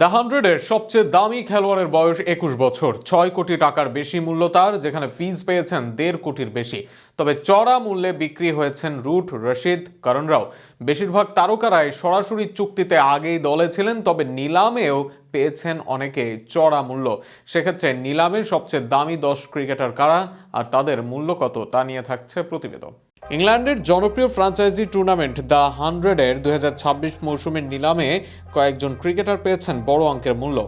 The 100-এর সবচেয়ে দামি খেলোয়াড়ের বয়স 21 বছর, 6 কোটি টাকার বেশি মূল্য তার, যেখানে ফিজ পেয়েছেন 1.5 কোটির বেশি। তবে চড়া মূল্যে বিক্রি হয়েছেন রুট, রশিদ, করণরাও। বেশিরভাগ তারকারাই সরাসরি চুক্তিতে আগেই দলে ছিলেন, তবে নিলামেও পেয়েছেন অনেকে চড়া মূল্য। সেক্ষেত্রে নিলামের সবচেয়ে দামি 10 ক্রিকেটার কারা আর তাদের মূল্য কত, তা নিয়ে থাকছে প্রতিবেদন। ইংল্যান্ডের জনপ্রিয় ফ্র্যাঞ্চাইজি টুর্নামেন্ট দ্য 100-এর 2026 মৌসুমের নিলামে কয়েকজন ক্রিকেটার পেয়েছেন বড় অঙ্কের মূল্য।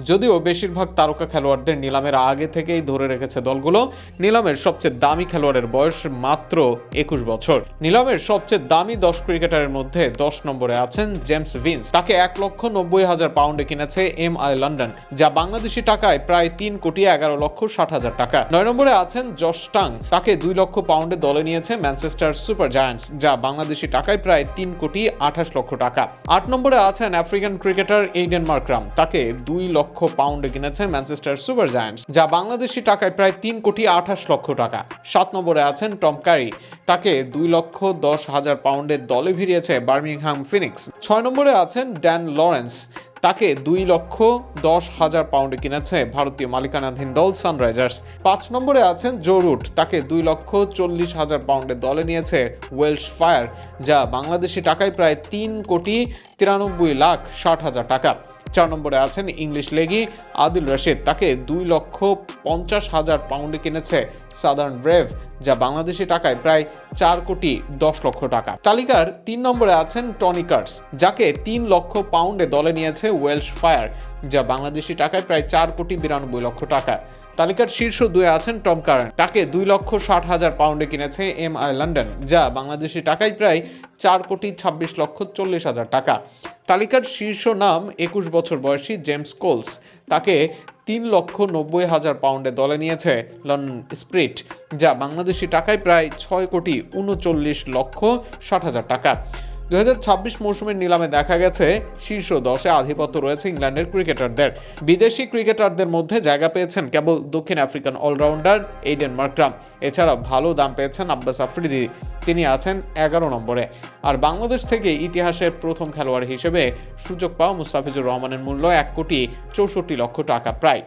যদিও বেশিরভাগ তারকা খেলোয়াড়দের নিলামের আগে থেকেই ধরে রেখেছে দলগুলো। নিলামের সবচেয়ে দামি খেলোয়াড়ের বয়স মাত্র 21 বছর। নিলামের সবচেয়ে দামি 10 ক্রিকেটারের মধ্যে 10 নম্বরে আছেন জেমস ভিন্স। তাকে 1,90,000 পাউন্ডে কিনেছে MI লন্ডন, যা বাংলাদেশি টাকায় প্রায় 3,11,60,000 টাকা। 9 নম্বরে আছেন জশ টাং। তাকে 2 লক্ষ পাউন্ডে দলে নিয়েছে ম্যানচেস্টার সুপার জায়ান্টস, যা বাংলাদেশি টাকায় প্রায় 3,28,00,000 টাকা। 8 নম্বরে আছেন আফ্রিকান ক্রিকেটার এইডেন মার্করাম। তাকে 2 লক্ষ পাউন্ডে কিনেছে ম্যানচেস্টার সুপার জায়ান্টস, যা বাংলাদেশি টাকায় প্রায় 3,28,00,000 টাকা। 7 নম্বরে আছেন টম ক্যারি। তাকে 2,10,000 পাউন্ডে দলে ভিড়িয়েছে বার্মিংহাম ফিনিক্স। 6 নম্বরে আছেন ড্যান লরেন্স। তাকে 2,10,000 পাউন্ডে কিনেছে ভারতীয় মালিকানাধীন দল সানরাইজার্স। 5 নম্বরে আছেন জো রুট। তাকে 2,40,000 পাউন্ডে দলে নিয়েছে ওয়েলশ ফায়ার, যা বাংলাদেশি টাকায় প্রায় 3,93,60,000 টাকা। 4 নম্বরে আছেন ইংলিশ লেগি আদিল রশিদ। তাকে 2,50,000 পাউন্ডে কিনেছে সাদার্ন ব্রেভ, যা বাংলাদেশি টাকায় প্রায় 4,10,00,000 টাকা। তালিকার 3 নম্বরে আছেন টনি কার্টস, যাকে 3 লক্ষ পাউন্ডে দলে নিয়েছে ওয়েলশ ফায়ার, যা বাংলাদেশি টাকায় প্রায় 4,92,00,000 টাকা। তালিকার শীর্ষ 2 আছেন টম কারেন। তাকে 2,60,000 পাউন্ডে কিনেছে MI লন্ডন, যা বাংলাদেশি টাকায় প্রায় 4,26,40,000 টাকা। তালিকার শীর্ষ নাম 21 বছর বয়সী জেমস কোলস। তাকে 3,90,000 পাউন্ডে দলে নিয়েছে লন্ডন স্পিরিট, যা বাংলাদেশি টাকায় প্রায় 6,39,60,000 টাকা। 2026 মৌসুমের নিলামে দেখা গেছে শীর্ষ 10-এ আধিপত্য রয়েছে ইংল্যান্ডের ক্রিকেটারদের। বিদেশি ক্রিকেটারদের মধ্যে জায়গা পেয়েছেন কেবল দক্ষিণ আফ্রিকান অলরাউন্ডার এইডেন মার্করাম। এছাড়া ভালো দাম পেয়েছেন আব্বাস আফ্রিদি, তিনি আছেন 11 নম্বরে। আর বাংলাদেশ থেকে ইতিহাসের প্রথম খেলোয়াড় হিসেবে সুযোগ পাওয়া মুস্তাফিজুর রহমানের মূল্য 1,64,00,000 টাকা প্রায়।